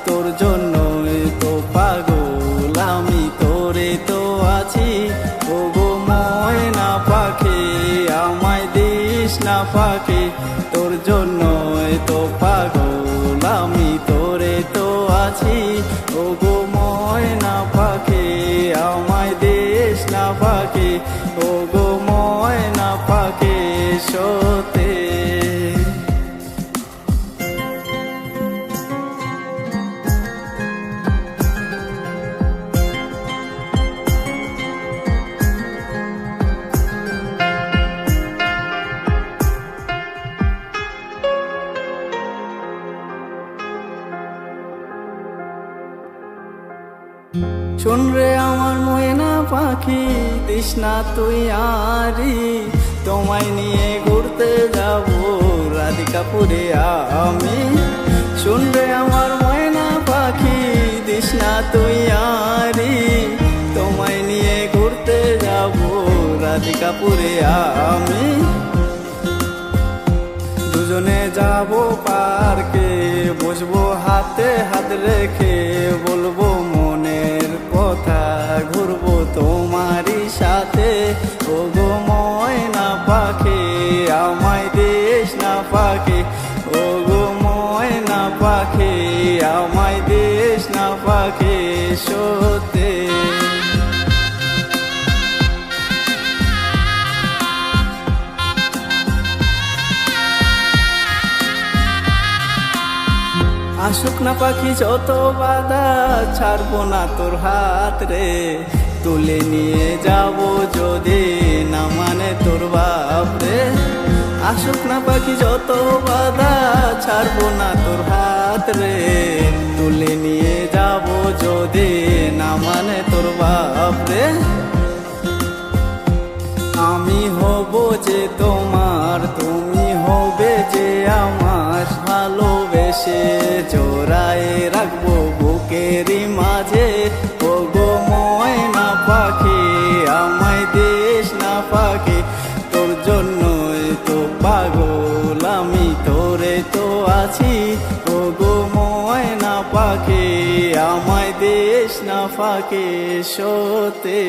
তোর জন্যই তো পাগল আমি, তোরে তো আছি। ওগো ময়না পাখি আমায় দিস না ফাঁকি, তোর জন্যই তো পাগল আমি, তোরে তো আছি। ওগো ময়না পাখি আমায় দিস না ফাঁকি, ওগো ময়না পাখি সতে। শোন রে আমার ময়না পাখি দিস না তুই আরি, তোমায় নিয়ে ঘুরতে যাব রাধিকাপুরে আমি। শোন রে আমার ময়না পাখি দিস না তুই আরি, তোমায় নিয়ে ঘুরতে যাব রাধিকাপুরে আমি। দুজনে যাব পার্কে, বসবো হাতে হাত রেখে, বলবো মনের কথা, ঘুরবো তোমারই সাথে। ওগো ময়না পাখি আমায় দিস না ফাঁকি, ওগো ময়না পাখি আমায় দিস না ফাঁকি সতে। আসুক না পাখি যত বাধা, ছাড়বো না তোর হাত রে, তুলে নিয়ে যাব যদি না মানে তোর বাপ রে। আসুক না পাখি যত বাধা, ছাড়বো না তোর হাত রে, তুলে নিয়ে যাব যদি না মানে তোর বাপ রে। আমি হব যে তোমার, তুমি হবে যে আমার, ভালোবেসে জোড়ায় রাখবো বুকেরই মাঝে। ওগো ময়না পাখি আমায় দিস না ফাঁকি, তোর জন্যই তো পাগল আমি, তোরে তো আছি। ওগো ময়না পাখি আমায় দিস না ফাঁকি সতে।